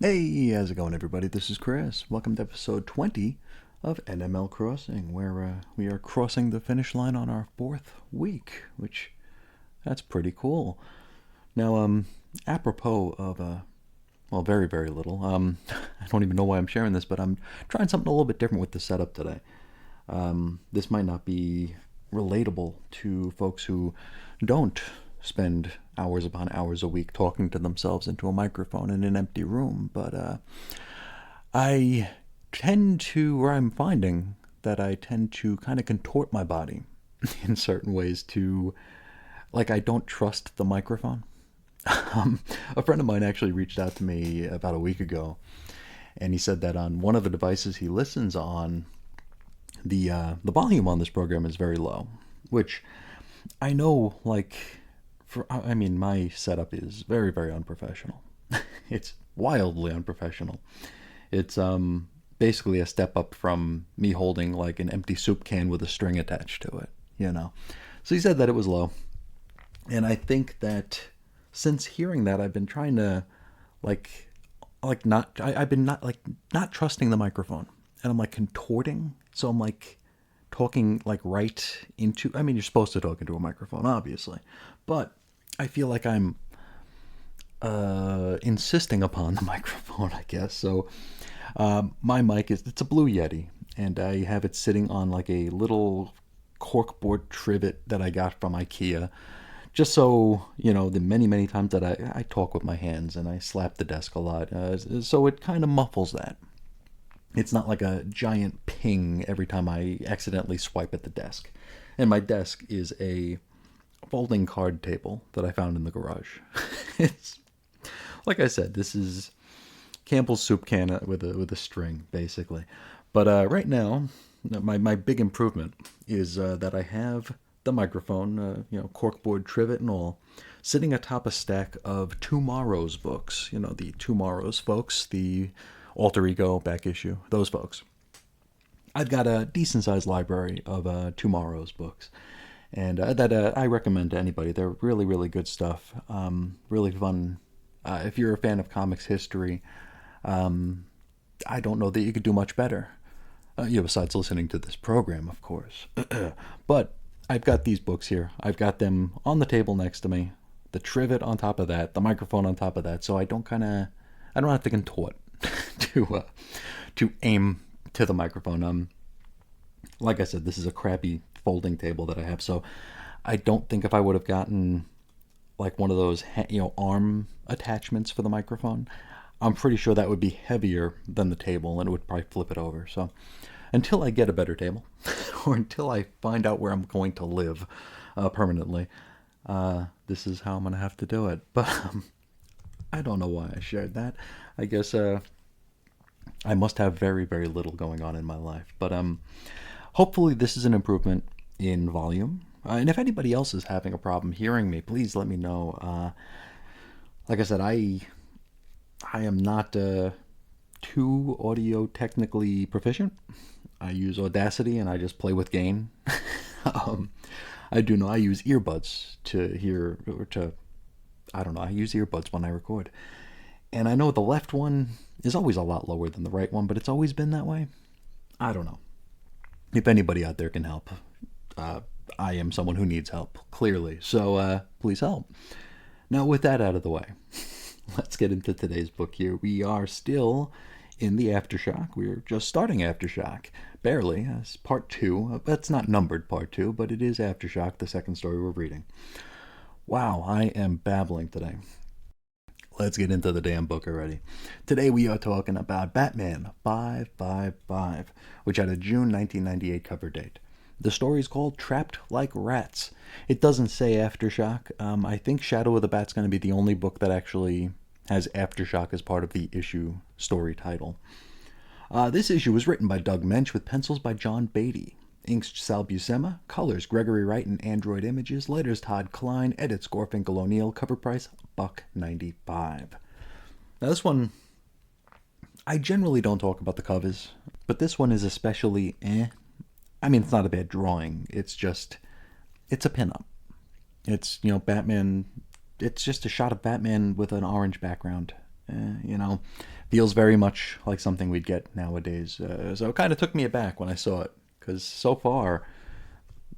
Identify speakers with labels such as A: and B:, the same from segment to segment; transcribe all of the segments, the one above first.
A: Hey, how's it going, everybody? This is Chris. Welcome to episode 20 of NML Crossing, where we are crossing the finish line on our fourth week, which that's pretty cool. Now, apropos of well, very very little. I don't even know why I'm sharing this, but I'm trying something a little bit different with the setup today. This might not be relatable to folks who don't spend hours upon hours a week talking to themselves into a microphone in an empty room, but I tend to, or I'm finding that I tend to kind of contort my body in certain ways to, like, I don't trust the microphone. A friend of mine actually reached out to me about a week ago, and he said that on one of the devices he listens on, the volume on this program is very low, which I know, like, I mean, my setup is very, very unprofessional. It's wildly unprofessional. It's basically a step up from me holding like an empty soup can with a string attached to it. So he said that it was low, and I think that since hearing that, I've been trying to like I've been not trusting the microphone, and I'm like contorting. So I'm like talking like right into. I mean, you're supposed to talk into a microphone, obviously, but I feel like I'm insisting upon the microphone, I guess. So my mic it's a Blue Yeti, and I have it sitting on like a little corkboard trivet that I got from IKEA. Just so the many many times that I talk with my hands and I slap the desk a lot, so it kind of muffles that. It's not like a giant ping every time I accidentally swipe at the desk. And my desk is a folding card table that I found in the garage. It's like I said, this is Campbell's soup can with a string, basically. But right now, my big improvement is that I have the microphone, corkboard trivet and all, sitting atop a stack of Tomorrow's books. The Tomorrow's folks, the alter ego back issue, those folks. I've got a decent sized library of Tomorrow's books, and that I recommend to anybody. They're really, really good stuff. Really fun. If you're a fan of comics history, I don't know that you could do much better. Besides listening to this program, of course. But I've got these books here. I've got them on the table next to me. The trivet on top of that, the microphone on top of that, so I don't have to contort to aim to the microphone. Like I said, this is a crappy folding table that I have, so I don't think if I would have gotten like one of those arm attachments for the microphone, I'm pretty sure that would be heavier than the table and it would probably flip it over. So until I get a better table, or until I find out where I'm going to live permanently, this is how I'm gonna have to do it. But I don't know why I shared that. I guess I must have very very little going on in my life. But hopefully this is an improvement in volume. And if anybody else is having a problem hearing me, please let me know. Like I said, I am not too audio technically proficient. I use Audacity and I just play with gain. um, I do know I use earbuds to hear, or to, I don't know, I use earbuds when I record. And I know the left one is always a lot lower than the right one, but it's always been that way. I don't know. If anybody out there can help, uh, I am someone who needs help, clearly. So please help. Now, with that out of the way, let's get into today's book here. We are still in the Aftershock. We're just starting Aftershock, barely, as part two. That's not numbered part two, but it is Aftershock, the second story we're reading. Wow, I am babbling today. Let's get into the damn book already. Today we are talking about Batman 555, which had a June 1998 cover date. The story is called Trapped Like Rats. It doesn't say Aftershock. I think Shadow of the Bat's going to be the only book that actually has Aftershock as part of the issue story title. This issue was written by Doug Mensch with pencils by John Beatty. Inks Sal Buscema, colors Gregory Wright and Android Images, letters Todd Klein, edits Gorfinkel O'Neill, cover price $1.95. Now this one, I generally don't talk about the covers, but this one is especially I mean, it's not a bad drawing. It's just, it's a pinup. It's, Batman. It's just a shot of Batman with an orange background. You know, Feels very much like something we'd get nowadays. So it kind of took me aback when I saw it, because so far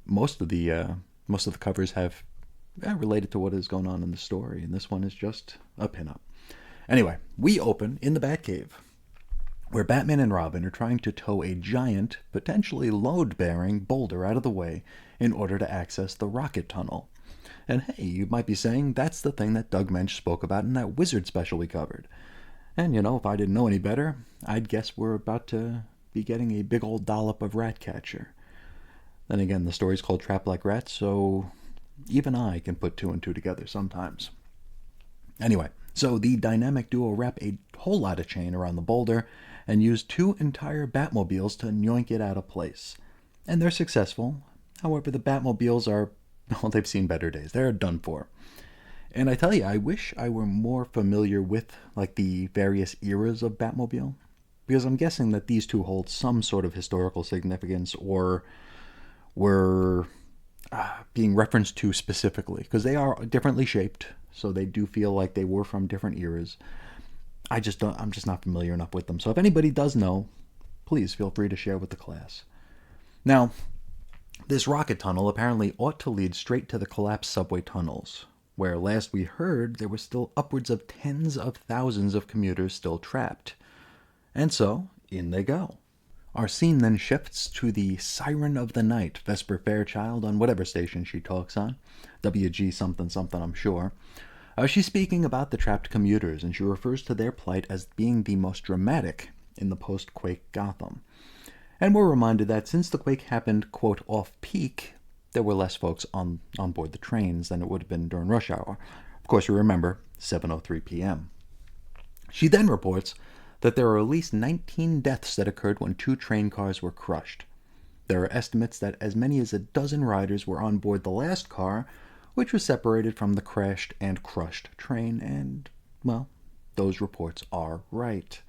A: most of the most of the covers have related to what is going on in the story, and this one is just a pinup. Anyway, we open in the Batcave, where Batman and Robin are trying to tow a giant, potentially load-bearing boulder out of the way in order to access the rocket tunnel. And hey, you might be saying that's the thing that Doug Mensch spoke about in that Wizard special we covered. And if I didn't know any better, I'd guess we're about to be getting a big old dollop of Ratcatcher. Then again, the story's called Trapped Like Rats, so even I can put two and two together sometimes. Anyway, so the dynamic duo wrap a whole lot of chain around the boulder and use two entire Batmobiles to yoink it out of place. And they're successful. However, the Batmobiles are, well, they've seen better days. They're done for. And I tell you, I wish I were more familiar with like the various eras of Batmobile, because I'm guessing that these two hold some sort of historical significance or were being referenced to specifically, because they are differently shaped, so they do feel like they were from different eras. I'm just not familiar enough with them. So if anybody does know, please feel free to share with the class. Now, this rocket tunnel apparently ought to lead straight to the collapsed subway tunnels, where last we heard there were still upwards of tens of thousands of commuters still trapped. And so, in they go. Our scene then shifts to the Siren of the Night, Vesper Fairchild, on whatever station she talks on. WG something something, I'm sure. She's speaking about the trapped commuters, and she refers to their plight as being the most dramatic in the post-Quake Gotham. And we're reminded that since the quake happened, quote, off-peak, there were less folks on board the trains than it would have been during rush hour. Of course, you remember, 7:03 p.m. She then reports that there are at least 19 deaths that occurred when two train cars were crushed. There are estimates that as many as a dozen riders were on board the last car, which was separated from the crashed and crushed train, and, well, those reports are right.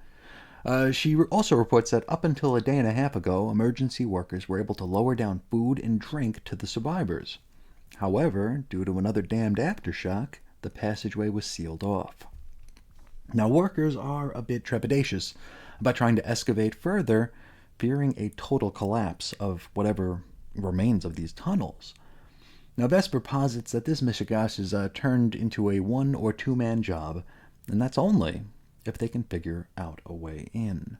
A: She also reports that up until a day and a half ago, emergency workers were able to lower down food and drink to the survivors. However, due to another damned aftershock, the passageway was sealed off. Now, workers are a bit trepidatious about trying to excavate further, fearing a total collapse of whatever remains of these tunnels. Now, Vesper posits that this mishegas is turned into a one- or two-man job, and that's only if they can figure out a way in.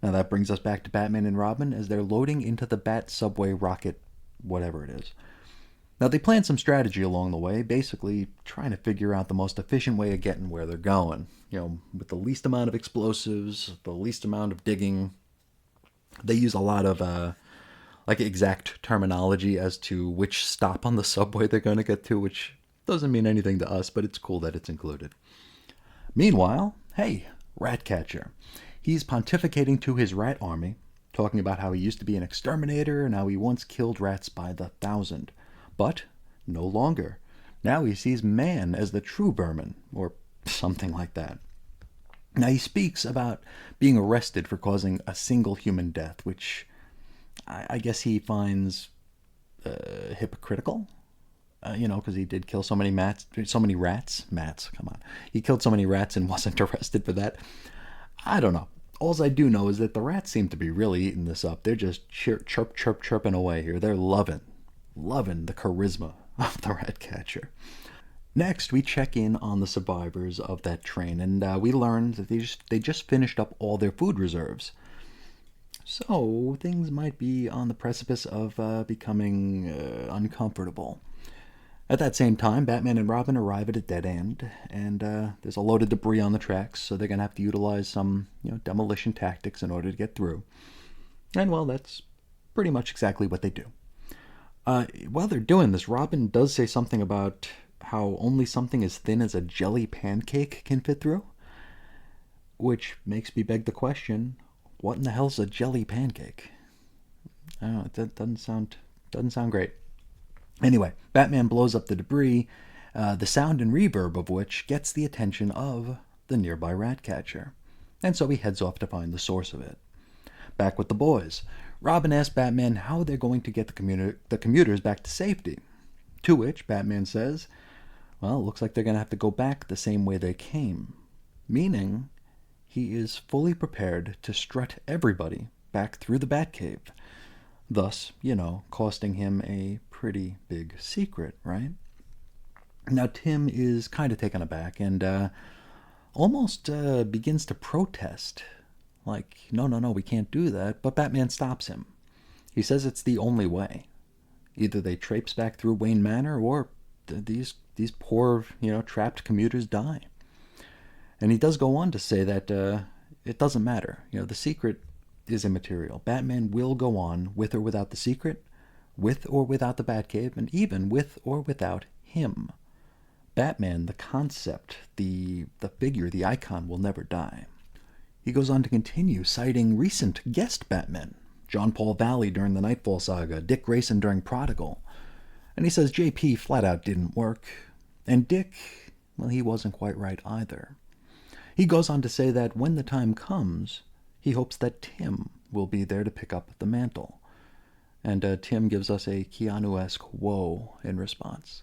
A: Now, that brings us back to Batman and Robin as they're loading into the Bat Subway rocket, whatever it is. Now, they plan some strategy along the way, basically trying to figure out the most efficient way of getting where they're going. With the least amount of explosives, the least amount of digging. They use a lot of exact terminology as to which stop on the subway they're going to get to, which doesn't mean anything to us, but it's cool that it's included. Meanwhile, hey, Ratcatcher. He's pontificating to his rat army, talking about how he used to be an exterminator and how he once killed rats by the thousand. But no longer. Now he sees man as the true vermin, or something like that. Now he speaks about being arrested for causing a single human death, which I guess he finds hypocritical. Because he did kill so many rats. Come on. He killed so many rats and wasn't arrested for that. I don't know. Alls I do know is that the rats seem to be really eating this up. They're just chirping away here. They're loving the charisma of the Ratcatcher. Next, we check in on the survivors of that train, and we learn that they just finished up all their food reserves. So things might be on the precipice of becoming uncomfortable. At that same time, Batman and Robin arrive at a dead end, and there's a load of debris on the tracks, so they're going to have to utilize some demolition tactics in order to get through. And, well, that's pretty much exactly what they do. While they're doing this, Robin does say something about how only something as thin as a jelly pancake can fit through, which makes me beg the question, what in the hell's a jelly pancake? I don't know, that doesn't sound great. Anyway, Batman blows up the debris, the sound and reverb of which gets the attention of the nearby Ratcatcher. And so he heads off to find the source of it. Back with the boys, Robin asks Batman how they're going to get the commuters back to safety. To which Batman says, well, it looks like they're going to have to go back the same way they came. Meaning, he is fully prepared to strut everybody back through the Batcave, thus, costing him a pretty big secret, right? Now, Tim is kind of taken aback and almost begins to protest. Like, no, no, no, we can't do that. But Batman stops him. He says it's the only way. Either they traipse back through Wayne Manor or these poor, trapped commuters die. And he does go on to say that it doesn't matter. The secret is immaterial. Batman will go on with or without the secret, with or without the Batcave, and even with or without him. Batman, the concept, the figure, the icon, will never die. He goes on to continue, citing recent guest Batmen. John Paul Valley during the Nightfall saga, Dick Grayson during Prodigal. And he says JP flat out didn't work. And Dick, well, he wasn't quite right either. He goes on to say that when the time comes, he hopes that Tim will be there to pick up the mantle. And Tim gives us a Keanu-esque whoa in response.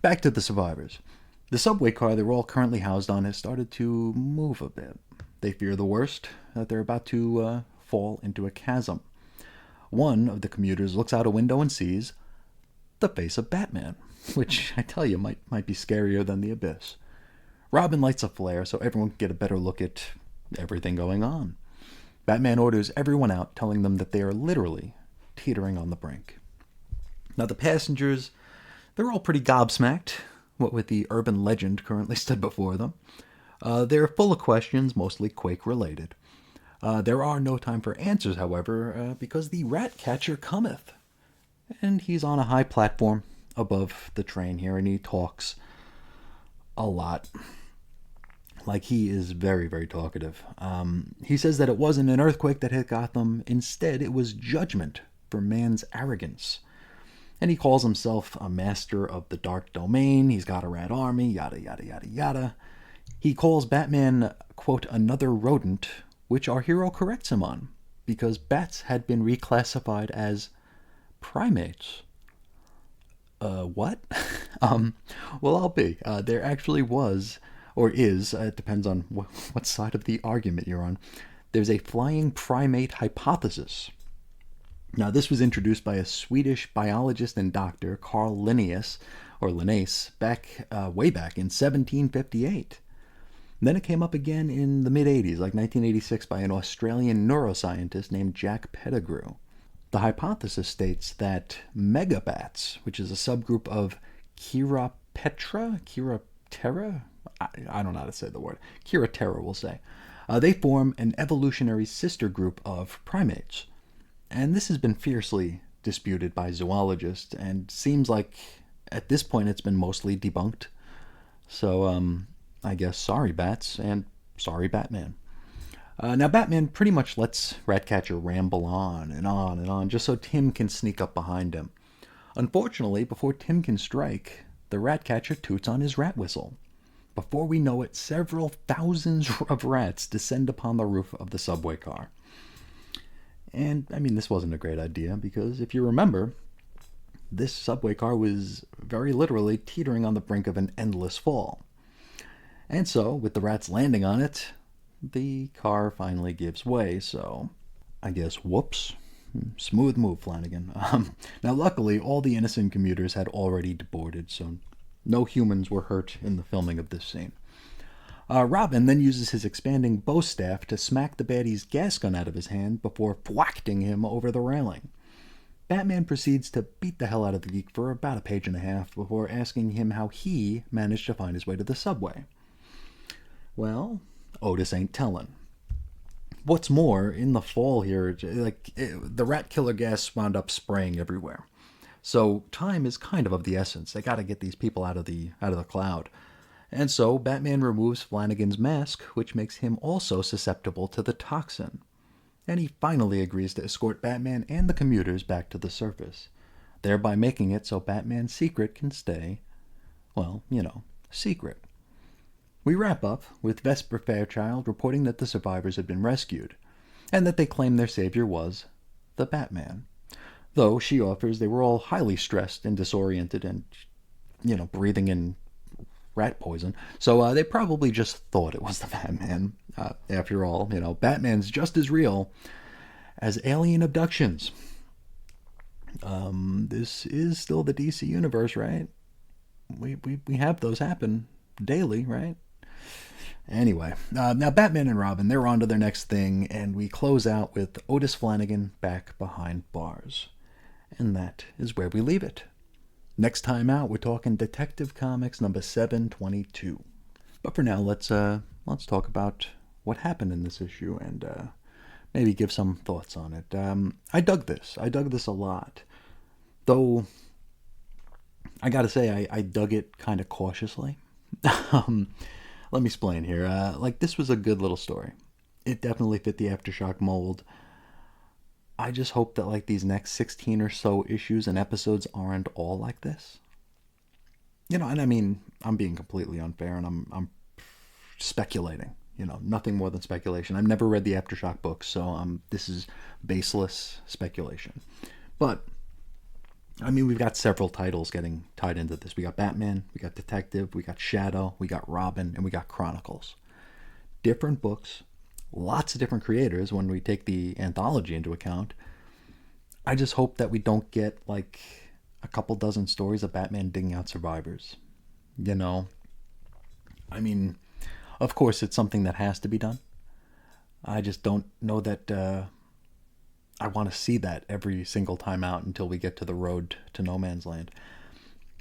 A: Back to the survivors. The subway car they're all currently housed on has started to move a bit. They fear the worst, that they're about to fall into a chasm. One of the commuters looks out a window and sees the face of Batman, which I tell you might be scarier than the abyss. Robin lights a flare so everyone can get a better look at everything going on. Batman orders everyone out, telling them that they are literally teetering on the brink. Now the passengers, they're all pretty gobsmacked, what with the urban legend currently stood before them. They're full of questions, mostly Quake-related. There are no time for answers, however, because the Ratcatcher cometh. And he's on a high platform above the train here, and he talks a lot. Like, he is very, very talkative. He says that it wasn't an earthquake that hit Gotham. Instead, it was judgment for man's arrogance. And he calls himself a master of the dark domain. He's got a rat army, yada, yada, yada, yada. He calls Batman, quote, another rodent, which our hero corrects him on, because bats had been reclassified as primates. What? Well, I'll be. There actually was, or is, it depends on what side of the argument you're on, there's a flying primate hypothesis. Now, this was introduced by a Swedish biologist and doctor, Carl Linnaeus, way back in 1758. Then it came up again in the mid-80s, like 1986, by an Australian neuroscientist named Jack Pettigrew. The hypothesis states that megabats, which is a subgroup of Chiroptera, I don't know how to say the word, Chiroptera we'll say, they form an evolutionary sister group of primates. And this has been fiercely disputed by zoologists, and seems like at this point it's been mostly debunked. So, I guess sorry bats, and sorry Batman. Now Batman pretty much lets Ratcatcher ramble on and on and on, just so Tim can sneak up behind him. Unfortunately, before Tim can strike, the Ratcatcher toots on his rat whistle. Before we know it, several thousands of rats descend upon the roof of the subway car. And, this wasn't a great idea, because if you remember, this subway car was very literally teetering on the brink of an endless fall. And so, with the rats landing on it, the car finally gives way, so I guess whoops. Smooth move, Flanagan. Now, luckily, all the innocent commuters had already deboarded, so no humans were hurt in the filming of this scene. Robin then uses his expanding bow staff to smack the baddie's gas gun out of his hand before whacking him over the railing. Batman proceeds to beat the hell out of the geek for about a page and a half before asking him how he managed to find his way to the subway. Well, Otis ain't tellin'. What's more, in the fall here, the rat killer gas wound up spraying everywhere. So time is kind of the essence. They got to get these people out of the cloud. And so Batman removes Flanagan's mask, which makes him also susceptible to the toxin. And he finally agrees to escort Batman and the commuters back to the surface, thereby making it so Batman's secret can stay, well, secret. We wrap up with Vesper Fairchild reporting that the survivors had been rescued, and that they claim their savior was the Batman. Though she offers they were all highly stressed and disoriented and, breathing in rat poison, so they probably just thought it was the Batman. After all, Batman's just as real as alien abductions. This is still the DC universe, right? We have those happen daily, right? Anyway, now Batman and Robin, they're on to their next thing, and we close out with Otis Flanagan back behind bars. And that is where we leave it. Next time out, we're talking Detective Comics number 722. But for now, let's talk about what happened in this issue and maybe give some thoughts on it. I dug this. I dug this a lot. Though, I gotta say, I dug it kind of cautiously. Let me explain here. This was a good little story. It definitely fit the Aftershock mold. I just hope that these next 16 or so issues and episodes aren't all like this. And I mean, I'm being completely unfair and I'm speculating. Nothing more than speculation. I've never read the Aftershock books, so this is baseless speculation. But I mean, we've got several titles getting tied into this. We got Batman, we got Detective, we got Shadow, we got Robin, and we got Chronicles. Different books, lots of different creators when we take the anthology into account. I just hope that we don't get a couple dozen stories of Batman digging out survivors. I mean, of course, it's something that has to be done. I just don't know that I want to see that every single time out until we get to the road to no man's land.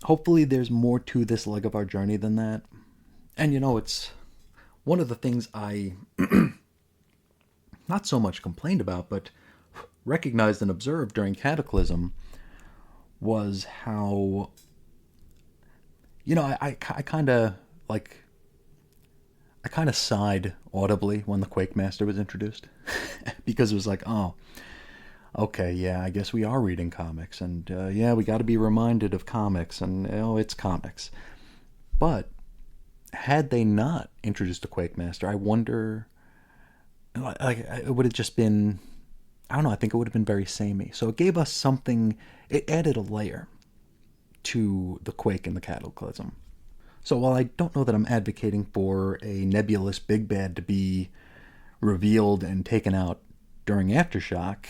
A: Hopefully there's more to this leg of our journey than that. And it's one of the things I not so much complained about, but recognized and observed during Cataclysm was how, I kind of sighed audibly when the Quake Master was introduced because it was oh, okay, yeah, I guess we are reading comics, and yeah, we got to be reminded of comics, and it's comics. But had they not introduced the Quake Master, I wonder, it would have just been, I don't know, I think it would have been very samey. So it gave us something, it added a layer to the Quake and the Cataclysm. So while I don't know that I'm advocating for a nebulous big bad to be revealed and taken out during Aftershock,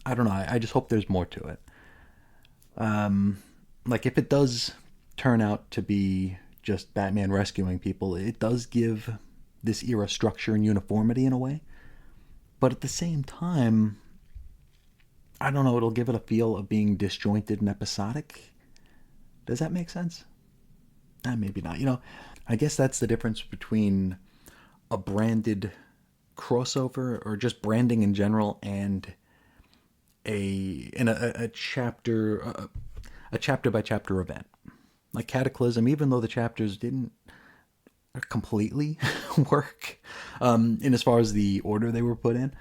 A: I don't know. I just hope there's more to it. If it does turn out to be just Batman rescuing people, it does give this era structure and uniformity in a way. But at the same time, I don't know, it'll give it a feel of being disjointed and episodic. Does that make sense? Maybe not. I guess that's the difference between a branded crossover or just branding in general and a chapter by chapter event. Like Cataclysm, even though the chapters didn't completely work in as far as the order they were put in,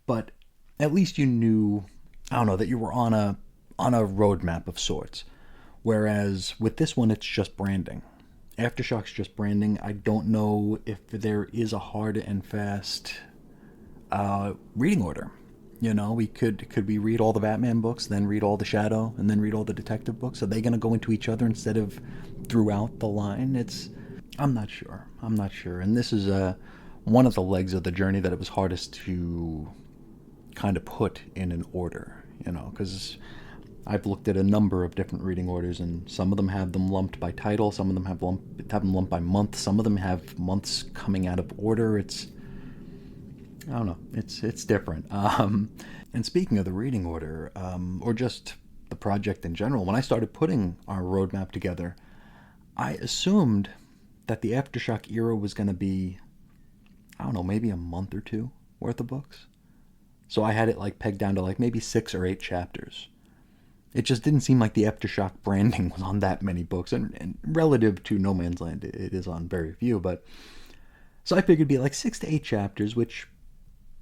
A: but at least you knew, I don't know, that you were on a roadmap of sorts. Whereas with this one, it's just branding. Aftershock's just branding. I don't know if there is a hard and fast reading order. We could we read all the Batman books, then read all the Shadow, and then read all the Detective books? Are they going to go into each other instead of throughout the line? I'm not sure. And this is one of the legs of the journey that it was hardest to kind of put in an order, because I've looked at a number of different reading orders, and some of them have them lumped by title, some of them have them lumped by month, some of them have months coming out of order. I don't know. It's different. And speaking of the reading order, or just the project in general, when I started putting our roadmap together, I assumed that the Aftershock era was going to be, I don't know, maybe a month or two worth of books. So I had it pegged down to maybe 6 or 8 chapters. It just didn't seem like the Aftershock branding was on that many books, and relative to No Man's Land, it is on very few. But so I figured it'd be 6 to 8 chapters, which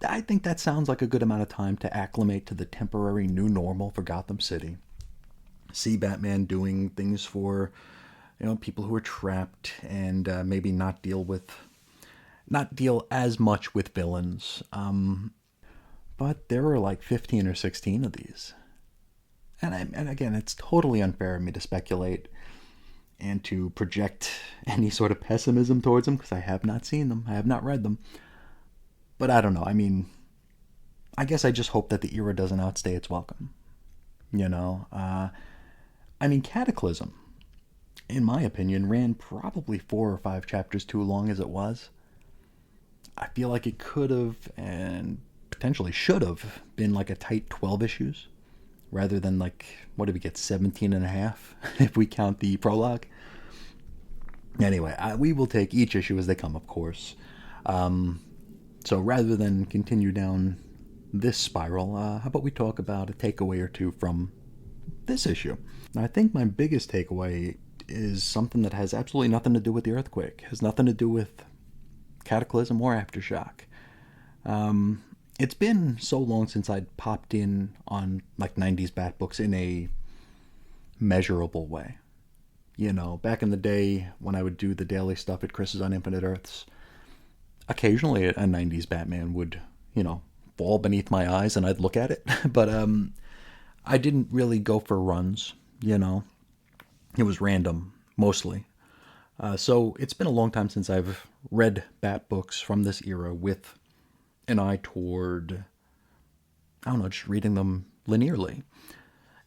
A: I think that sounds like a good amount of time to acclimate to the temporary new normal for Gotham City. See Batman doing things for, people who are trapped, and maybe not deal as much with villains. But there were 15 or 16 of these. And again, it's totally unfair of me to speculate and to project any sort of pessimism towards them, because I have not seen them, I have not read them. But I don't know. I mean, I guess I just hope that the era doesn't outstay its welcome. You know, I mean, Cataclysm, in my opinion, ran probably 4 or 5 chapters too long as it was. I feel like it could have and potentially should have been like a tight 12 issues rather than like, what did we get, 17 and a half if we count the prologue. Anyway, we will take each issue as they come, of course. So rather than continue down this spiral, how about we talk about a takeaway or two from this issue? Now, I think my biggest takeaway is something that has absolutely nothing to do with the earthquake, has nothing to do with Cataclysm or Aftershock. It's been so long since I'd popped in on like 90s Bat books in a measurable way. You know, back in the day when I would do the daily stuff at Chris's on Infinite Earths, occasionally a 90s Batman would, you know, fall beneath my eyes and I'd look at it. But I didn't really go for runs, you know. It was random, mostly. So it's been a long time since I've read Bat books from this era with an eye toward, I don't know, just reading them linearly.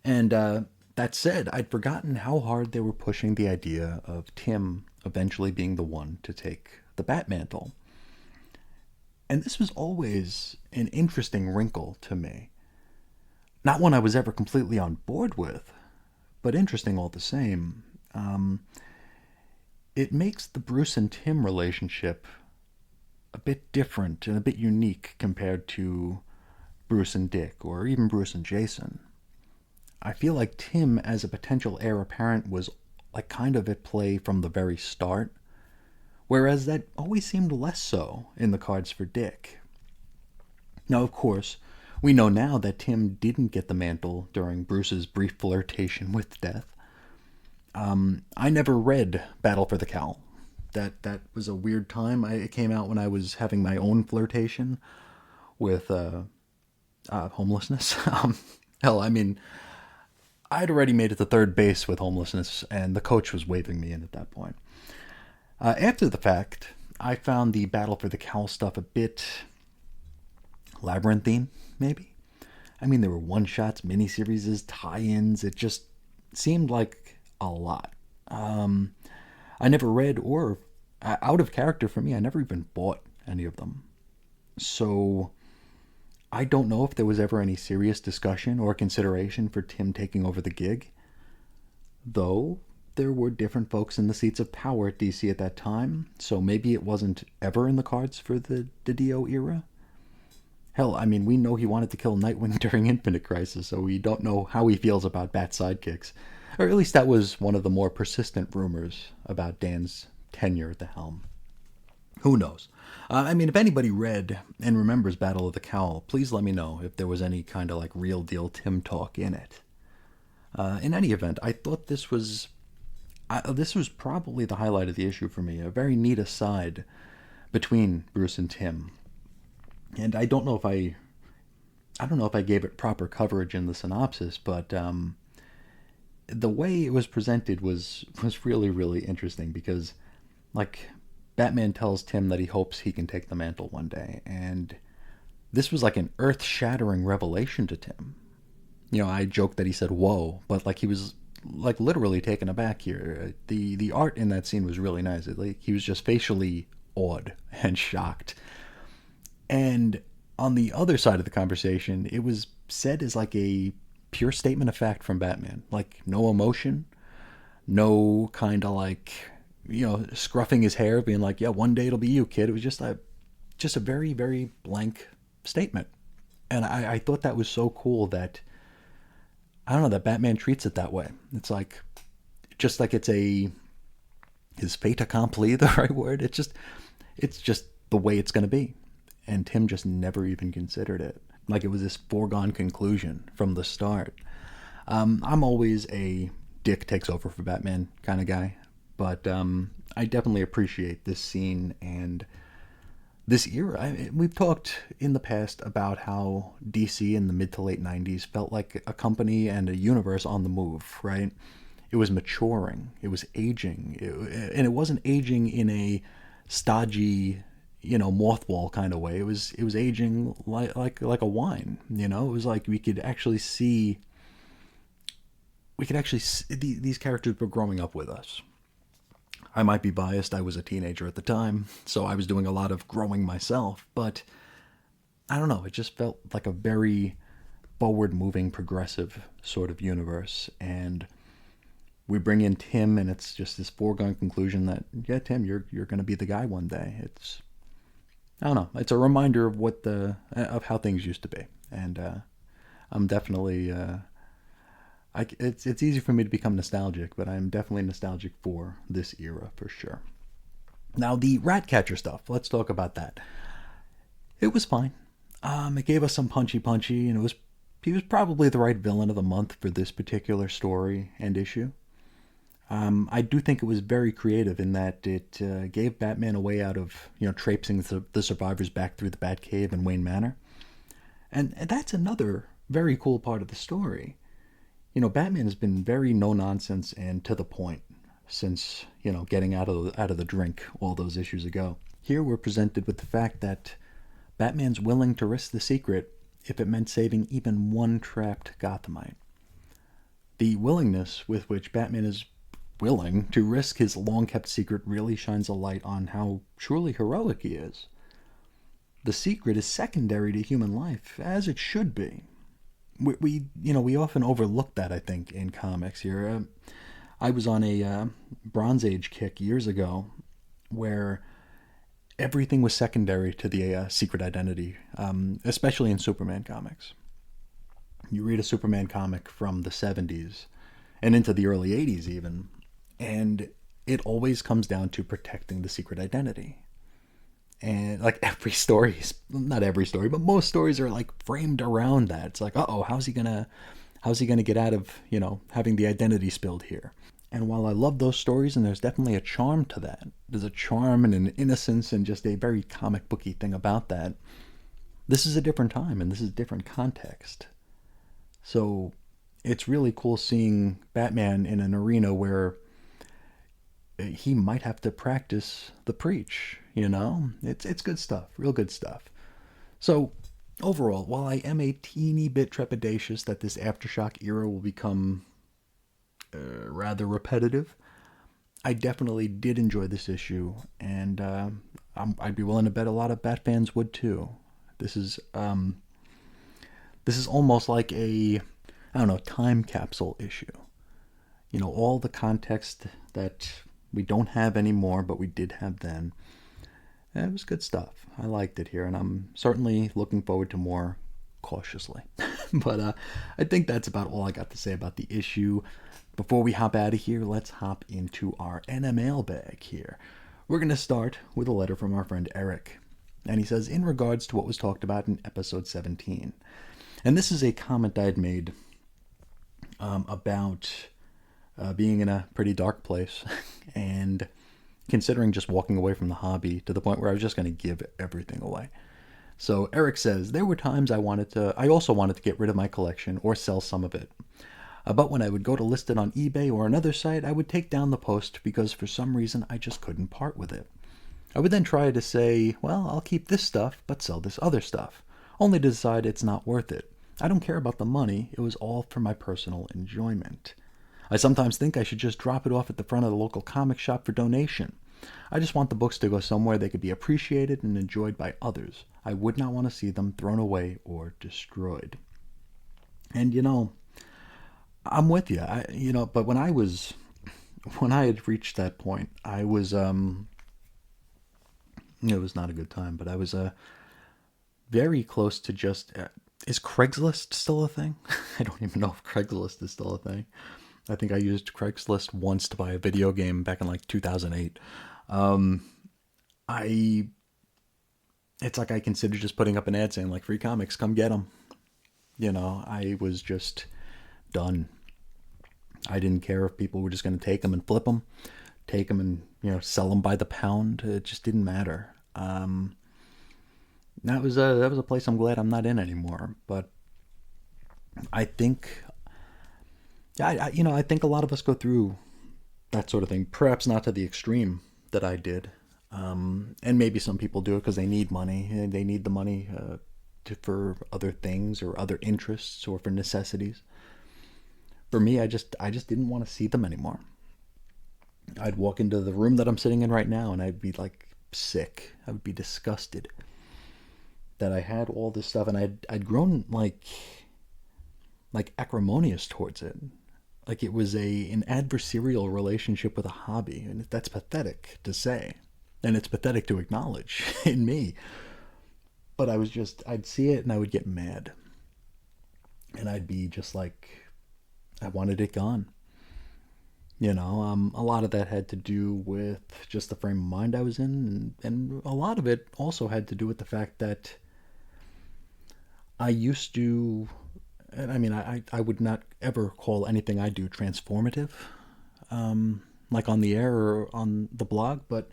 A: And that said, I'd forgotten how hard they were pushing the idea of Tim eventually being the one to take the Batmantle. And this was always an interesting wrinkle to me. Not one I was ever completely on board with, but interesting all the same. It makes the Bruce and Tim relationship a bit different and a bit unique compared to Bruce and Dick, or even Bruce and Jason. I feel like Tim as a potential heir apparent was like kind of at play from the very start, whereas that always seemed less so in the cards for Dick. Now, of course, we know now that Tim didn't get the mantle during Bruce's brief flirtation with death. I never read Battle for the Cowl. That was a weird time. It came out when I was having my own flirtation with homelessness. Hell, I mean, I'd already made it to third base with homelessness, and the coach was waving me in at that point. After the fact, I found the Battle for the Cowl stuff a bit labyrinthine, maybe. I mean, there were one-shots, miniseries, tie-ins. It just seemed like a lot. I never read, or out of character for me, I never even bought any of them. So I don't know if there was ever any serious discussion or consideration for Tim taking over the gig. Though there were different folks in the seats of power at DC at that time, so maybe it wasn't ever in the cards for the Didio era. Hell, I mean, we know he wanted to kill Nightwing during Infinite Crisis, so we don't know how he feels about Bat sidekicks. Or at least that was one of the more persistent rumors about Dan's tenure at the helm. Who knows? I mean, if anybody read and remembers Battle of the Cowl, please let me know if there was any kind of like real deal Tim talk in it. In any event, I thought this was probably the highlight of the issue for me. A very neat aside between Bruce and Tim. And I don't know if I gave it proper coverage in the synopsis, but the way it was presented was really, really interesting because, like, Batman tells Tim that he hopes he can take the mantle one day, and this was like an earth-shattering revelation to Tim. You know, I joked that he said "whoa," but like he was like literally taken aback here. The art in that scene was really nice. He was just facially awed and shocked. And on the other side of the conversation, it was said as like a pure statement of fact from Batman. Like, no emotion, no kind of like, you know, scruffing his hair, being like, yeah, one day it'll be you, kid. It was just a very, very blank statement. And I thought that was so cool that, I don't know, that Batman treats it that way. It's like, just like it's is fait accompli the right word? It's just the way it's going to be. And Tim just never even considered it. Like it was this foregone conclusion from the start. I'm always a Dick takes over for Batman kind of guy. But I definitely appreciate this scene and this era. We've talked in the past about how DC in the mid to late 90s felt like a company and a universe on the move, right? it was maturing, it was aging, and it wasn't aging in a stodgy, mothball kind of way. It was aging like a wine. It was like we could actually see these characters were growing up with us. I might be biased. I was a teenager at the time, so I was doing a lot of growing myself, but I don't know. It just felt like a very forward moving, progressive sort of universe. And we bring in Tim, and it's just this foregone conclusion that, yeah, Tim, you're going to be the guy one day. I don't know. It's a reminder of how things used to be. And I'm definitely. It's easy for me to become nostalgic, but I'm definitely nostalgic for this era for sure. Now, the Ratcatcher stuff, let's talk about that. It was fine. It gave us some punchy, and he was probably the right villain of the month for this particular story and issue. I do think it was very creative in that it gave Batman a way out of traipsing the survivors back through the Batcave and Wayne Manor, and that's another very cool part of the story. Batman has been very no nonsense and to the point since getting out of the drink all those issues ago. Here we're presented with the fact that Batman's willing to risk the secret if it meant saving even one trapped Gothamite. The willingness with which Batman is willing to risk his long-kept secret really shines a light on how truly heroic he is. The secret is secondary to human life, as it should be. We often overlook that, I think, in comics here. I was on a Bronze Age kick years ago where everything was secondary to the secret identity, especially in Superman comics. You read a Superman comic from the 70s and into the early 80s even, and it always comes down to protecting the secret identity. And like every story, not every story, but most stories are like framed around that. It's like, uh-oh, how's he gonna get out of, having the identity spilled here? And while I love those stories, and there's definitely a charm to that, there's a charm and an innocence and just a very comic booky thing about that. This is a different time and this is a different context. So it's really cool seeing Batman in an arena where he might have to practice the preach, It's good stuff, real good stuff. So overall, while I am a teeny bit trepidatious that this Aftershock era will become rather repetitive, I definitely did enjoy this issue, and I'd be willing to bet a lot of Bat fans would too. This is almost like a, I don't know, time capsule issue. All the context that we don't have anymore, but we did have then. It was good stuff. I liked it here, and I'm certainly looking forward to more cautiously. But I think that's about all I got to say about the issue. Before we hop out of here, let's hop into our NMaiLbag here. We're going to start with a letter from our friend Eric. And he says, in regards to what was talked about in episode 17. And this is a comment I had made about being in a pretty dark place and considering just walking away from the hobby to the point where I was just going to give everything away. So Eric says, there were times I also wanted to get rid of my collection or sell some of it. But when I would go to list it on eBay or another site, I would take down the post because for some reason I just couldn't part with it. I would then try to say, well, I'll keep this stuff, but sell this other stuff, only to decide it's not worth it. I don't care about the money, it was all for my personal enjoyment. I sometimes think I should just drop it off at the front of the local comic shop for donation. I just want the books to go somewhere they could be appreciated and enjoyed by others. I would not want to see them thrown away or destroyed. And I'm with you. But when I had reached that point, I was it was not a good time, but I was very close to just is Craigslist still a thing? I don't even know if Craigslist is still a thing. I think I used Craigslist once to buy a video game back in like 2008. It's like I considered just putting up an ad saying like free comics, come get them. I was just done. I didn't care if people were just going to take them and flip them, take them and sell them by the pound. It just didn't matter. That was a place I'm glad I'm not in anymore. But I think Yeah, I think a lot of us go through that sort of thing. Perhaps not to the extreme that I did. And maybe some people do it because they need money. And they need the money for other things or other interests or for necessities. For me, I just didn't want to see them anymore. I'd walk into the room that I'm sitting in right now and I'd be like sick. I would be disgusted that I had all this stuff and I'd grown like acrimonious towards it. Like it was an adversarial relationship with a hobby, and that's pathetic to say, and it's pathetic to acknowledge in me. But I'd see it and I would get mad, and I'd be just like, I wanted it gone. A lot of that had to do with just the frame of mind I was in, and a lot of it also had to do with the fact that I used to, and I mean, I would not ever call anything I do transformative, like on the air or on the blog, but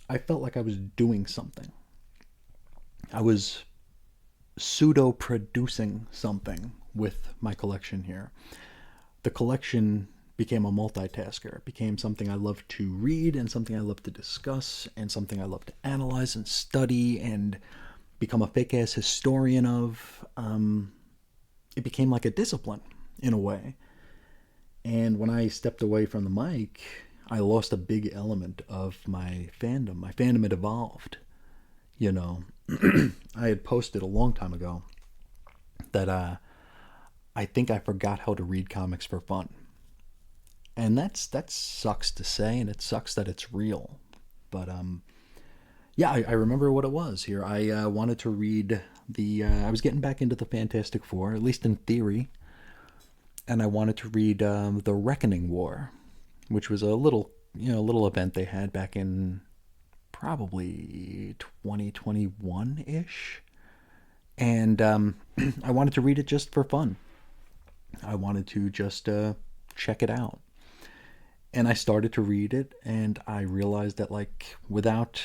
A: I felt like I was doing something. I was pseudo producing something with my collection here. The collection became a multitasker. It became something I love to read and something I love to discuss and something I love to analyze and study and become a fake ass historian of. It became like a discipline in a way. And when I stepped away from the mic, I lost a big element of my fandom. My fandom had evolved. You know, I had posted a long time ago that I think I forgot how to read comics for fun. And that sucks to say, and it sucks that it's real. But yeah, I remember what it was here. I wanted to read I was getting back into the Fantastic Four, at least in theory, and I wanted to read the Reckoning War, which was a little event they had back in probably 2021 ish, and I wanted to read it just for fun. I wanted to just check it out. And I started to read it, and I realized that, like, without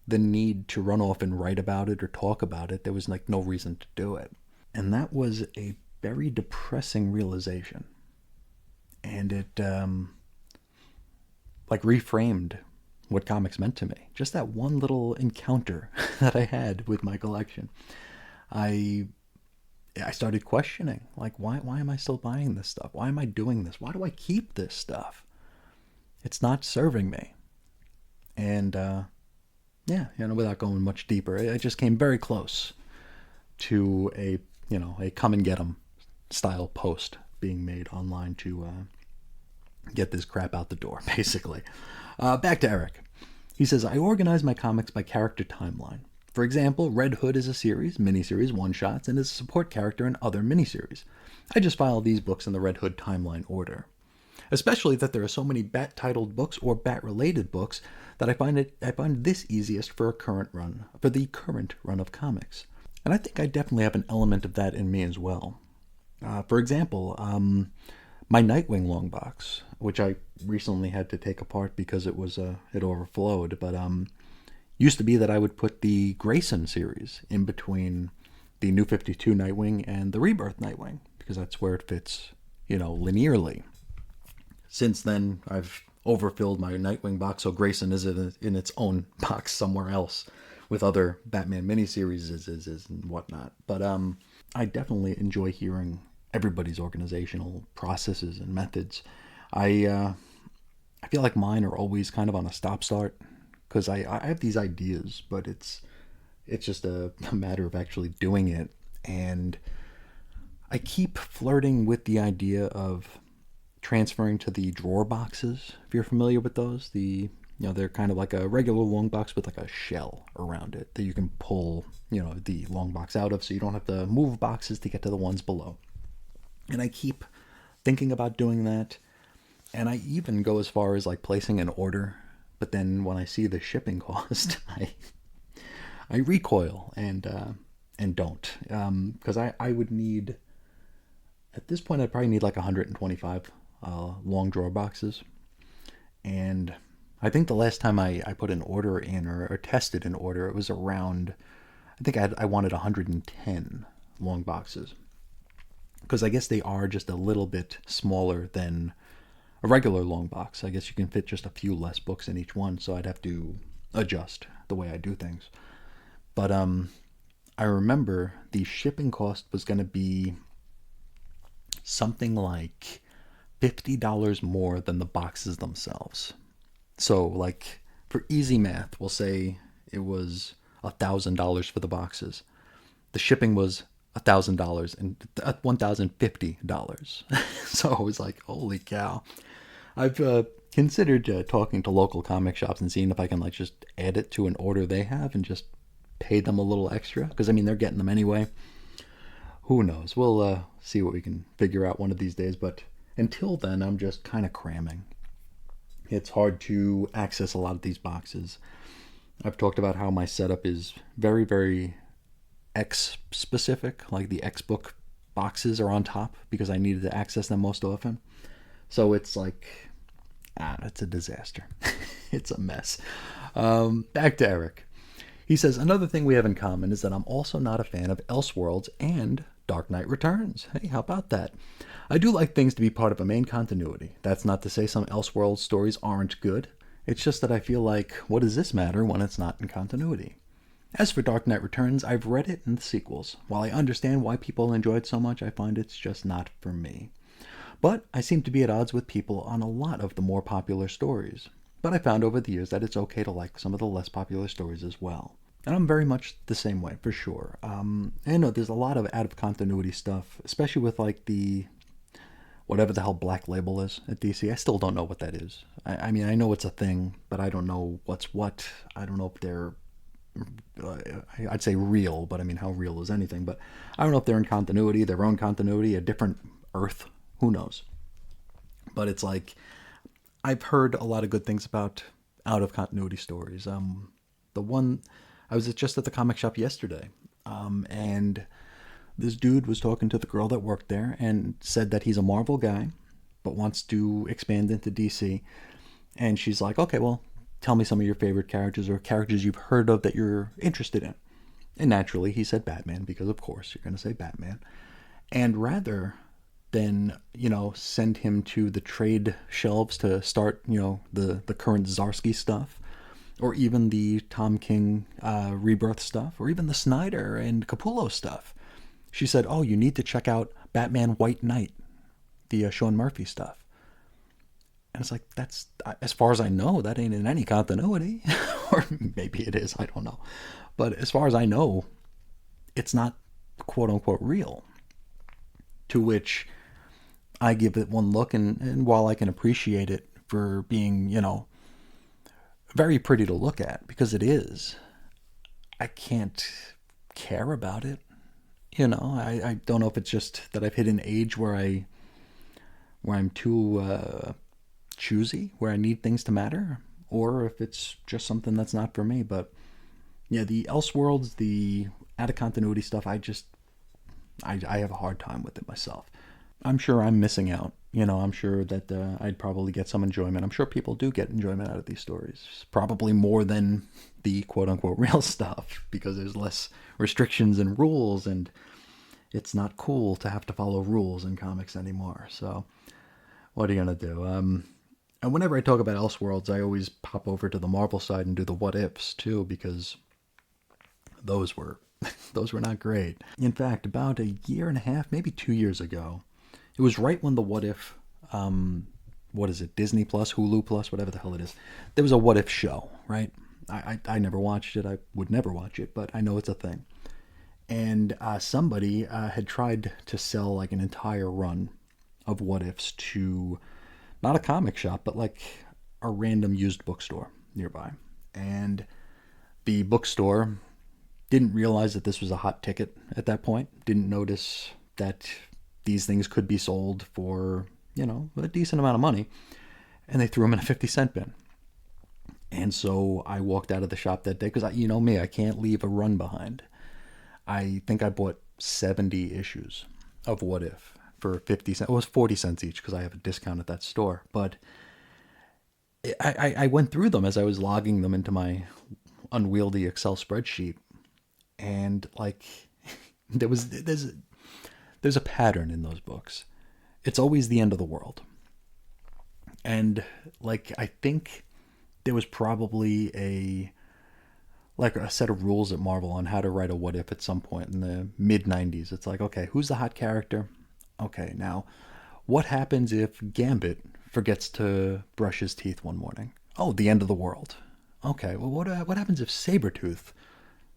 A: the need to run off and write about it or talk about it, there was, like, no reason to do it. And that was a very depressing realization. And it, like, reframed what comics meant to me. Just that one little encounter that I had with my collection. I started questioning, like, why am I still buying this stuff? Why am I doing this? Why do I keep this stuff? It's not serving me. And yeah, without going much deeper, I just came very close to a come and get 'em style post being made online to get this crap out the door, basically. Back to Eric. He says, I organize my comics by character timeline. For example, Red Hood is a series, miniseries, one-shots, and is a support character in other miniseries. I just file these books in the Red Hood timeline order. Especially that there are so many Bat-titled books or Bat-related books that I find this easiest for the current run of comics. And I think I definitely have an element of that in me as well. For example, my Nightwing long box, which I recently had to take apart because it overflowed, but used to be that I would put the Grayson series in between the New 52 Nightwing and the Rebirth Nightwing, because that's where it fits, linearly. Since then, I've overfilled my Nightwing box, so Grayson is in its own box somewhere else with other Batman miniseries and whatnot. But I definitely enjoy hearing everybody's organizational processes and methods. I feel like mine are always kind of on a stop-start, because I have these ideas, but it's just a matter of actually doing it. And I keep flirting with the idea of transferring to the drawer boxes, if you're familiar with those. They're kind of like a regular long box with like a shell around it that you can pull, the long box out of, so you don't have to move boxes to get to the ones below. And I keep thinking about doing that. And I even go as far as like placing an order, but then when I see the shipping cost, I recoil and don't, because I would need, at this point I'd probably need like 125 long drawer boxes. And I think the last time I put an order in or tested an order, it was around, I think I wanted 110 long boxes. because I guess they are just a little bit smaller than a regular long box. I guess you can fit just a few less books in each one, so I'd have to adjust the way I do things. But I remember the shipping cost was going to be something like $50 more than the boxes themselves. So, like, for easy math, we'll say it was $1,000 for the boxes. The shipping was $1,000 and $1,050. So I was like, holy cow. I've considered talking to local comic shops and seeing if I can like just add it to an order they have and just pay them a little extra, because I mean they're getting them anyway. Who knows? We'll see what we can figure out one of these days. But until then, I'm just kind of cramming. It's hard to access a lot of these boxes. I've talked about how my setup is very, very X specific. Like the X book boxes are on top because I needed to access them most often. So it's like, it's a disaster. It's a mess. Back to Eric. He says, another thing we have in common is that I'm also not a fan of Elseworlds and Dark Knight Returns. Hey, how about that? I do like things to be part of a main continuity. That's not to say some Elseworlds stories aren't good. It's just that I feel like, what does this matter when it's not in continuity? As for Dark Knight Returns, I've read it and the sequels. While I understand why people enjoy it so much, I find it's just not for me. But I seem to be at odds with people on a lot of the more popular stories. But I found over the years that it's okay to like some of the less popular stories as well. And I'm very much the same way, for sure. I know there's a lot of out-of-continuity stuff, especially with like the whatever the hell Black Label is at DC. I still don't know what that is. I mean, I know it's a thing, but I don't know what's what. I don't know if they're, I'd say real, but I mean, how real is anything? But I don't know if they're in continuity, their own continuity, a different Earth. Who knows? But it's like, I've heard a lot of good things about out-of-continuity stories. The one, I was just at the comic shop yesterday, and this dude was talking to the girl that worked there and said that he's a Marvel guy, but wants to expand into DC. And she's like, okay, well, tell me some of your favorite characters or characters you've heard of that you're interested in. And naturally, he said Batman, because of course you're going to say Batman. And rather than, send him to the trade shelves to start, the current Zdarsky stuff, or even the Tom King Rebirth stuff, or even the Snyder and Capullo stuff, she said, oh, you need to check out Batman White Knight, the Sean Murphy stuff. And it's like, that's, as far as I know, that ain't in any continuity. Or maybe it is, I don't know. But as far as I know, it's not quote-unquote real. To which I give it one look, and while I can appreciate it for being, very pretty to look at, because it is, I can't care about it. I don't know if it's just that I've hit an age where I'm too choosy, where I need things to matter, or if it's just something that's not for me. But yeah, the Elseworlds, the out of continuity stuff, I have a hard time with it myself. I'm sure I'm missing out. I'm sure that I'd probably get some enjoyment. I'm sure people do get enjoyment out of these stories. Probably more than the quote-unquote real stuff, because there's less restrictions and rules, and it's not cool to have to follow rules in comics anymore. So what are you going to do? And whenever I talk about Elseworlds, I always pop over to the Marvel side and do the what-ifs, too, because those were not great. In fact, about a year and a half, maybe 2 years ago, it was right when the What If, what is it, Disney Plus, Hulu Plus, whatever the hell it is, there was a What If show, right? I never watched it. I would never watch it, but I know it's a thing. And somebody had tried to sell like an entire run of What Ifs to not a comic shop, but like a random used bookstore nearby. And the bookstore didn't realize that this was a hot ticket at that point, didn't notice that these things could be sold for, a decent amount of money, and they threw them in a 50-cent bin. And so I walked out of the shop that day, because you know me, I can't leave a run behind. I think I bought 70 issues of What If for 50 cents. It was 40 cents each, because I have a discount at that store. But I went through them as I was logging them into my unwieldy Excel spreadsheet. And like, there's there's a pattern in those books. It's always the end of the world. And like I think there was probably a set of rules at Marvel on how to write a what if at some point in the mid 90s. It's like, okay, who's the hot character? Okay, now what happens if Gambit forgets to brush his teeth one morning? Oh, the end of the world. Okay, well, what happens if Sabretooth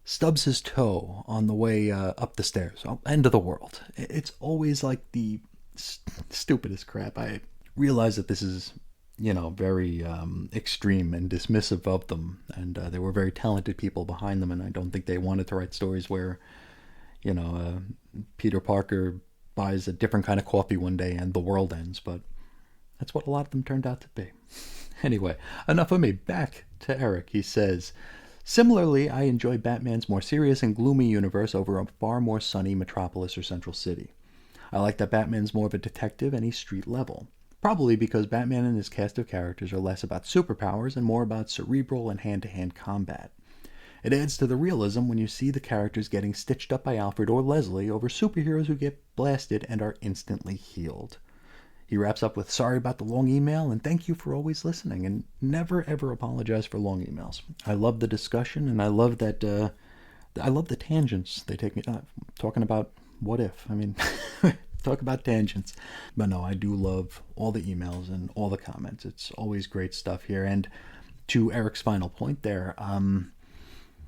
A: stubs his toe on the way up the stairs? Oh, end of the world. It's always like the stupidest crap. I realize that this is, very extreme and dismissive of them, and there were very talented people behind them, and I don't think they wanted to write stories where, Peter Parker buys a different kind of coffee one day and the world ends, but that's what a lot of them turned out to be. Anyway, enough of me. Back to Eric. He says, similarly, I enjoy Batman's more serious and gloomy universe over a far more sunny metropolis or central city. I like that Batman's more of a detective and he's street level. Probably because Batman and his cast of characters are less about superpowers and more about cerebral and hand-to-hand combat. It adds to the realism when you see the characters getting stitched up by Alfred or Leslie over superheroes who get blasted and are instantly healed. He wraps up with, sorry about the long email and thank you for always listening, and never ever apologize for long emails. I love the discussion, and I love that, I love the tangents they take me, talking about what if. I mean, talk about tangents. But no, I do love all the emails and all the comments. It's always great stuff here. And to Eric's final point there,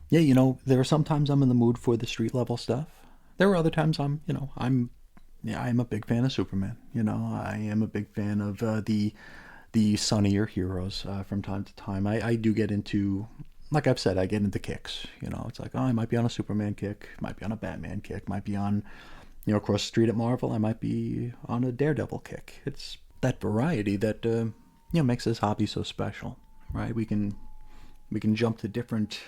A: yeah, there are sometimes I'm in the mood for the street level stuff. There are other times I'm a big fan of Superman. I am a big fan of the sunnier heroes from time to time. I do get into, like I've said, I get into kicks. It's like, oh, I might be on a Superman kick, might be on a Batman kick, might be on, across the street at Marvel, I might be on a Daredevil kick. It's that variety that makes this hobby so special, right? We can jump to different,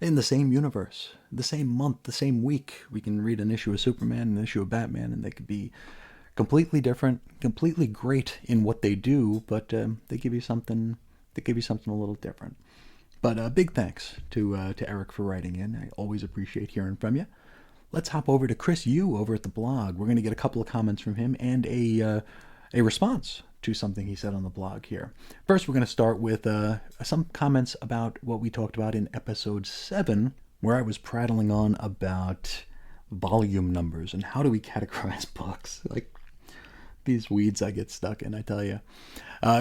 A: in the same universe, the same month, the same week. We can read an issue of Superman, an issue of Batman, and they could be completely different, completely great in what they do, but they give you something. They give you something a little different. But big thanks to Eric for writing in. I always appreciate hearing from you. Let's hop over to Chris Yu over at the blog. We're going to get a couple of comments from him and a response to something he said on the blog here. First, we're going to start with some comments about what we talked about in episode 7, where I was prattling on about volume numbers and how do we categorize books. Like, these weeds I get stuck in, I tell you.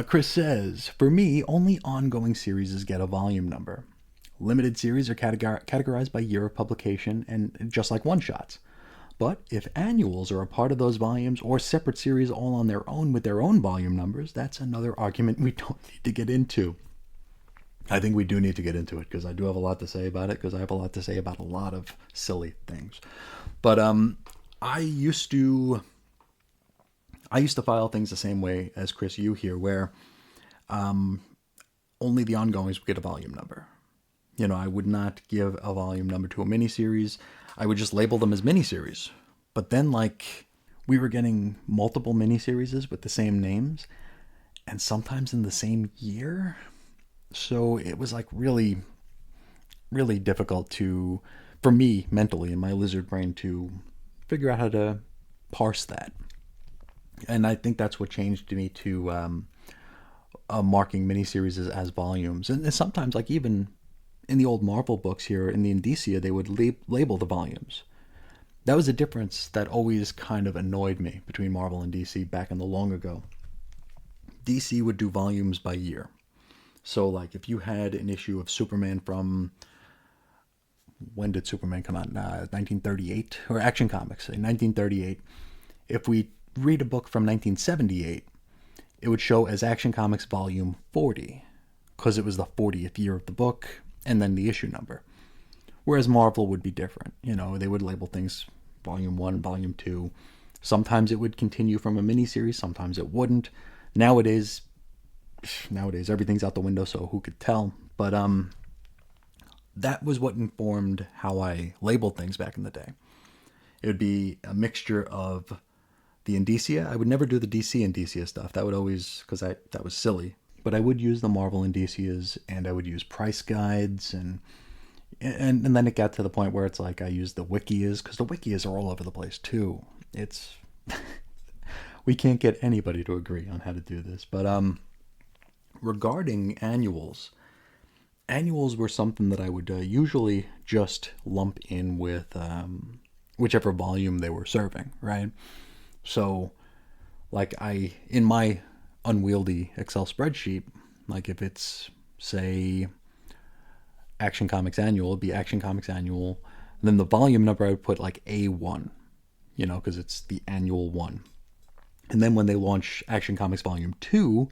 A: Chris says, for me, only ongoing series get a volume number. Limited series are categorized by year of publication, and just like one-shots. But if annuals are a part of those volumes, or separate series all on their own with their own volume numbers, that's another argument we don't need to get into. I think we do need to get into it, because I do have a lot to say about it, because I have a lot to say about a lot of silly things. But I used to file things the same way as Chris Yu here, where only the ongoings would get a volume number. I would not give a volume number to a miniseries. I would just label them as miniseries. But then, we were getting multiple miniseries with the same names, and sometimes in the same year. So it was really, really difficult for me mentally in my lizard brain to figure out how to parse that. And I think that's what changed me to marking miniseries as volumes. And sometimes, even in the old Marvel books here, in the Indicia, they would label the volumes. That was a difference that always kind of annoyed me between Marvel and DC back in the long ago. DC would do volumes by year. So, if you had an issue of Superman from, when did Superman come out? 1938? Or Action Comics, in 1938. If we read a book from 1978, it would show as Action Comics Volume 40, because it was the 40th year of the book, and then the issue number. Whereas Marvel would be different. They would label things Volume 1, Volume 2. Sometimes it would continue from a miniseries, sometimes it wouldn't. Nowadays everything's out the window, so who could tell? But that was what informed how I labeled things back in the day. It would be a mixture of the Indicia. I would never do the DC Indicia stuff. That would always, because that was silly. But I would use the Marvel Indicias, and I would use price guides, and then it got to the point where it's I use the Wikias, because the Wikias are all over the place too. It's we can't get anybody to agree on how to do this. But regarding annuals were something that I would usually just lump in with whichever volume they were serving, right? So, like in my unwieldy Excel spreadsheet, like if it's, say, Action Comics Annual, it'd be Action Comics Annual. And then the volume number, I would put like A1, because it's the annual one. And then when they launch Action Comics Volume 2,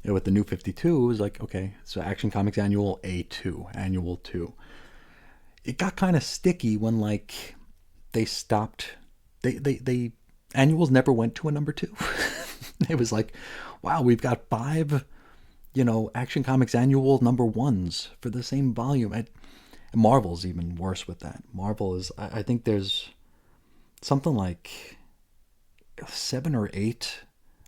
A: with the new 52, it was like, okay, so Action Comics Annual A2, Annual 2. It got kind of sticky when, like, they stopped, they annuals never went to a number 2. It was like, wow, we've got 5, Action Comics Annual number 1s for the same volume. And Marvel's even worse with that. Marvel is, I think there's something like 7 or 8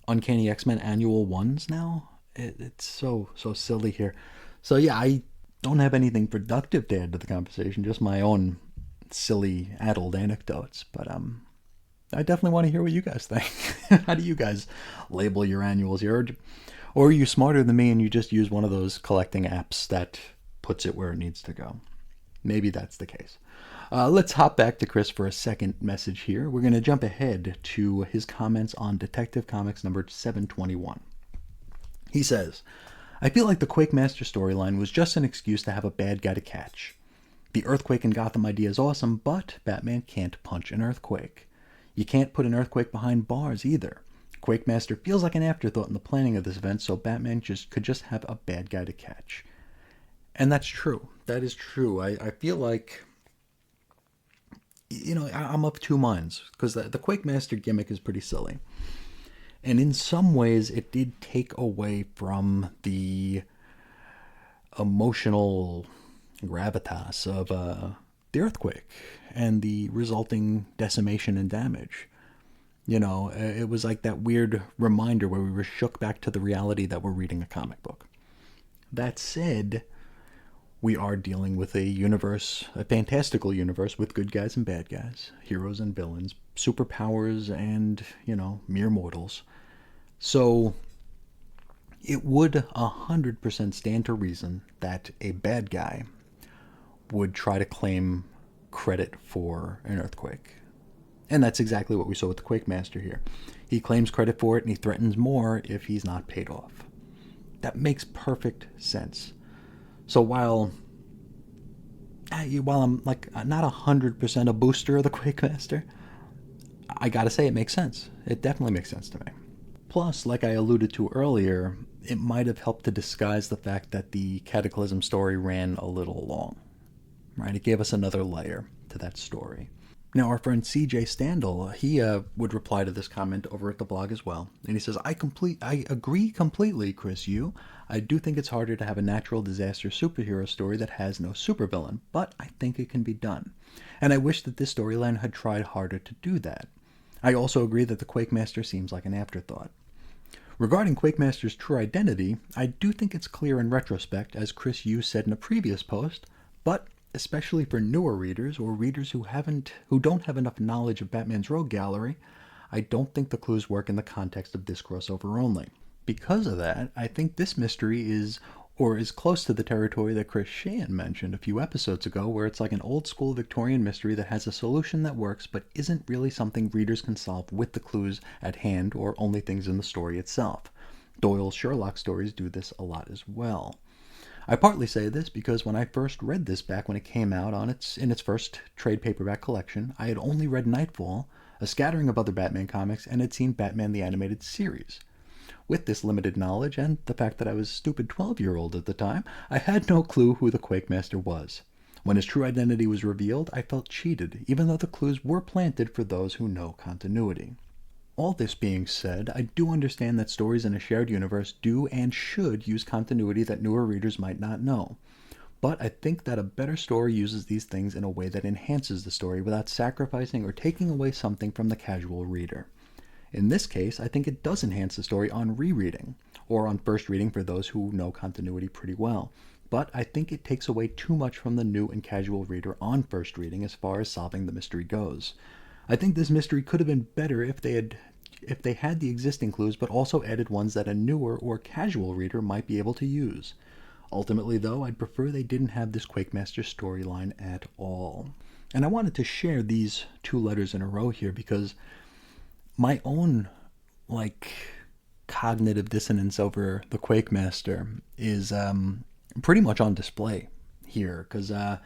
A: Uncanny X-Men Annual 1s now. It's so silly here. So yeah, I don't have anything productive to add to the conversation, just my own silly addled anecdotes. But I definitely want to hear what you guys think. How do you guys label your annuals here? Or are you smarter than me and you just use one of those collecting apps that puts it where it needs to go? Maybe that's the case. Let's hop back to Chris for a second message here. We're going to jump ahead to his comments on Detective Comics number 721. He says, I feel like the Quakemaster storyline was just an excuse to have a bad guy to catch. The Earthquake in Gotham idea is awesome, but Batman can't punch an earthquake. You can't put an earthquake behind bars either. Quakemaster feels like an afterthought in the planning of this event, so Batman could just have a bad guy to catch. And that's true. That is true. I feel like, I'm of two minds, because the Quakemaster gimmick is pretty silly. And in some ways, it did take away from the emotional gravitas of the earthquake and the resulting decimation and damage. It was like that weird reminder where we were shook back to the reality that we're reading a comic book. That said, we are dealing with a universe, a fantastical universe with good guys and bad guys, heroes and villains, superpowers and, mere mortals. So it would 100% stand to reason that a bad guy would try to claim credit for an earthquake. And that's exactly what we saw with the Quakemaster here. He claims credit for it and he threatens more if he's not paid off. That makes perfect sense. So while I'm like not 100% a booster of the Quakemaster, I gotta say it makes sense. It definitely makes sense to me. Plus, like I alluded to earlier, it might have helped to disguise the fact that the Cataclysm story ran a little long. Right? It gave us another layer to that story. Now, our friend CJ Standel, he would reply to this comment over at the blog as well. And he says, I agree completely, Chris Yu. I do think it's harder to have a natural disaster superhero story that has no supervillain, but I think it can be done. And I wish that this storyline had tried harder to do that. I also agree that the Quakemaster seems like an afterthought. Regarding Quakemaster's true identity, I do think it's clear in retrospect, as Chris Yu said in a previous post, but especially for newer readers or readers who don't have enough knowledge of Batman's rogue gallery, I don't think the clues work in the context of this crossover only. Because of that, I think this mystery is close to the territory that Chris Sheehan mentioned a few episodes ago, where it's like an old school Victorian mystery that has a solution that works but isn't really something readers can solve with the clues at hand or only things in the story itself. Doyle's Sherlock stories do this a lot as well. I partly say this because when I first read this back when it came out in its first trade paperback collection, I had only read Nightfall, a scattering of other Batman comics, and had seen Batman the Animated Series. With this limited knowledge and the fact that I was a stupid 12-year-old at the time, I had no clue who the Quakemaster was. When his true identity was revealed, I felt cheated, even though the clues were planted for those who know continuity. All this being said, I do understand that stories in a shared universe do and should use continuity that newer readers might not know. But I think that a better story uses these things in a way that enhances the story without sacrificing or taking away something from the casual reader. In this case, I think it does enhance the story on rereading, or on first reading for those who know continuity pretty well. But I think it takes away too much from the new and casual reader on first reading as far as solving the mystery goes. I think this mystery could have been better if they had if they had the existing clues, but also added ones that a newer or casual reader might be able to use. Ultimately, though, I'd prefer they didn't have this Quakemaster storyline at all. And I wanted to share these 2 letters in a row here because my own, like, cognitive dissonance over the Quakemaster is pretty much on display here. Because, I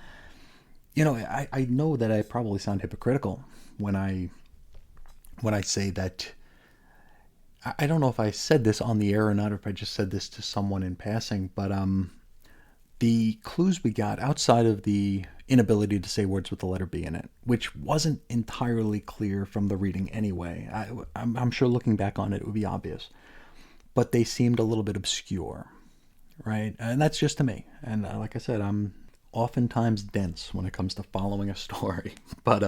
A: know that I probably sound hypocritical when I say that. I don't know if I said this on the air or not, or if I just said this to someone in passing, but the clues we got outside of the inability to say words with the letter B in it, which wasn't entirely clear from the reading anyway. I'm sure looking back on it would be obvious, but they seemed a little bit obscure, right? And that's just to me. And like I said, I'm oftentimes dense when it comes to following a story, but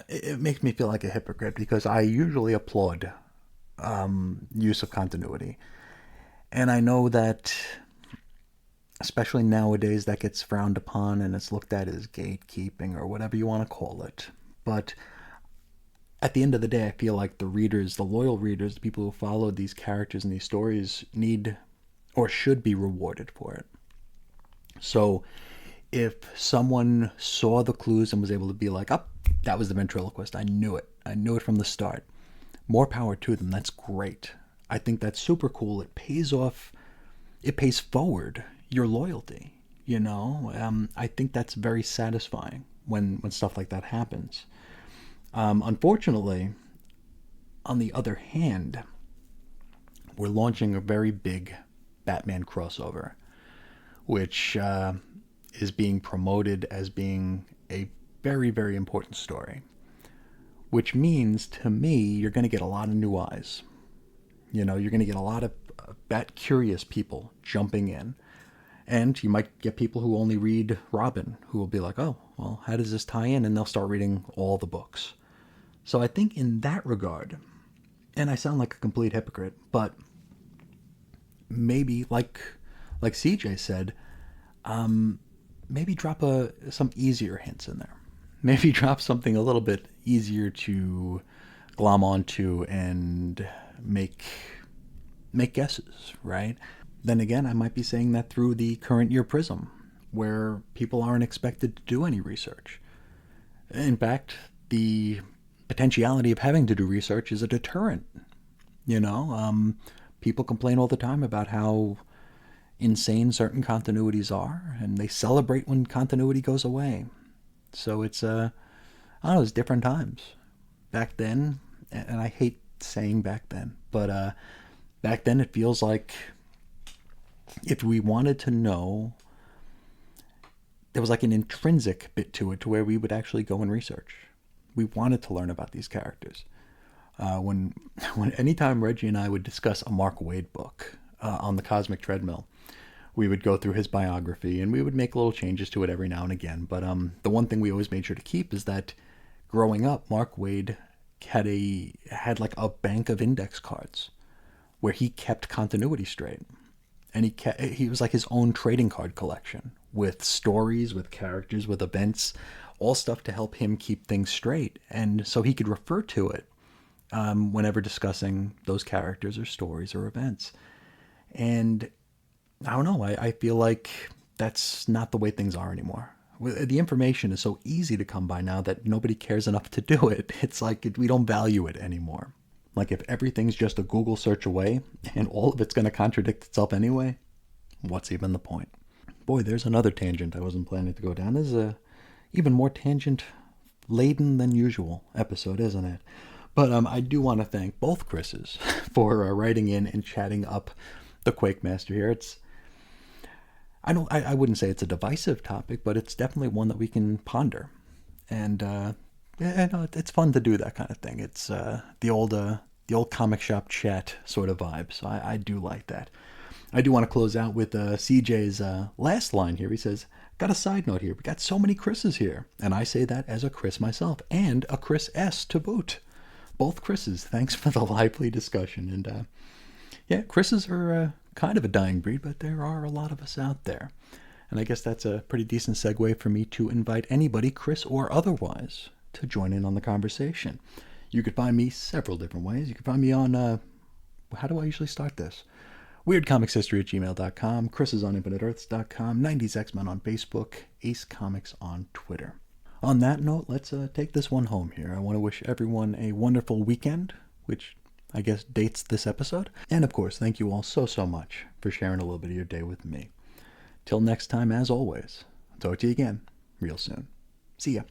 A: it makes me feel like a hypocrite because I usually applaud use of continuity. And I know that, especially nowadays, that gets frowned upon and it's looked at as gatekeeping or whatever you want to call it. But at the end of the day, I feel like the readers, the loyal readers, the people who followed these characters and these stories need or should be rewarded for it. So if someone saw the clues and was able to be like, oh, that was the ventriloquist, I knew it. I knew it from the start. More power to them. That's great. I think that's super cool. It pays off. It pays forward your loyalty. I think that's very satisfying when stuff like that happens. Unfortunately, on the other hand, we're launching a very big Batman crossover, which is being promoted as being a very, very important story. Which means, to me, you're going to get a lot of new eyes. You're going to get a lot of Bat-curious people jumping in. And you might get people who only read Robin, who will be like, oh, well, how does this tie in? And they'll start reading all the books. So I think in that regard, and I sound like a complete hypocrite, but maybe, like CJ said, maybe drop some easier hints in there. Maybe drop something a little bit easier to glom onto and make guesses, right? Then again, I might be saying that through the current year prism, where people aren't expected to do any research. In fact, the potentiality of having to do research is a deterrent. People complain all the time about how insane certain continuities are, and they celebrate when continuity goes away. So it's, I don't know, it's different times. Back then, and I hate saying back then, but back then it feels like if we wanted to know, there was like an intrinsic bit to it to where we would actually go and research. We wanted to learn about these characters. When anytime Reggie and I would discuss a Mark Waid book on the Cosmic Treadmill, we would go through his biography and we would make little changes to it every now and again. But the one thing we always made sure to keep is that growing up, Mark Waid had like a bank of index cards where he kept continuity straight. And he was like his own trading card collection with stories, with characters, with events, all stuff to help him keep things straight. And so he could refer to it whenever discussing those characters or stories or events. And I don't know, I feel like that's not the way things are anymore. The information is so easy to come by now that nobody cares enough to do it. It's like we don't value it anymore. Like if everything's just a Google search away and all of it's going to contradict itself anyway, what's even the point? Boy, there's another tangent I wasn't planning to go down. This is a even more tangent-laden than usual episode, isn't it? But I do want to thank both Chris's for writing in and chatting up the Quakemaster here. I wouldn't say it's a divisive topic, but it's definitely one that we can ponder. And it's fun to do that kind of thing. It's the old comic shop chat sort of vibe. So I do like that. I do want to close out with CJ's last line here. He says, got a side note here. We got so many Chris's here. And I say that as a Chris myself and a Chris S to boot. Both Chris's. Thanks for the lively discussion. And yeah, Chris's are kind of a dying breed, but there are a lot of us out there. And I guess that's a pretty decent segue for me to invite anybody, Chris or otherwise, to join in on the conversation. You could find me several different ways. You can find me on, how do I usually start this? weirdcomicshistory@gmail.com, Chris is on infiniteearths.com, 90sxmen on Facebook, Ace Comics on Twitter. On that note, let's take this one home here. I want to wish everyone a wonderful weekend, which I guess dates this episode. And of course, thank you all so much for sharing a little bit of your day with me. Till next time, as always, I'll talk to you again real soon. See ya.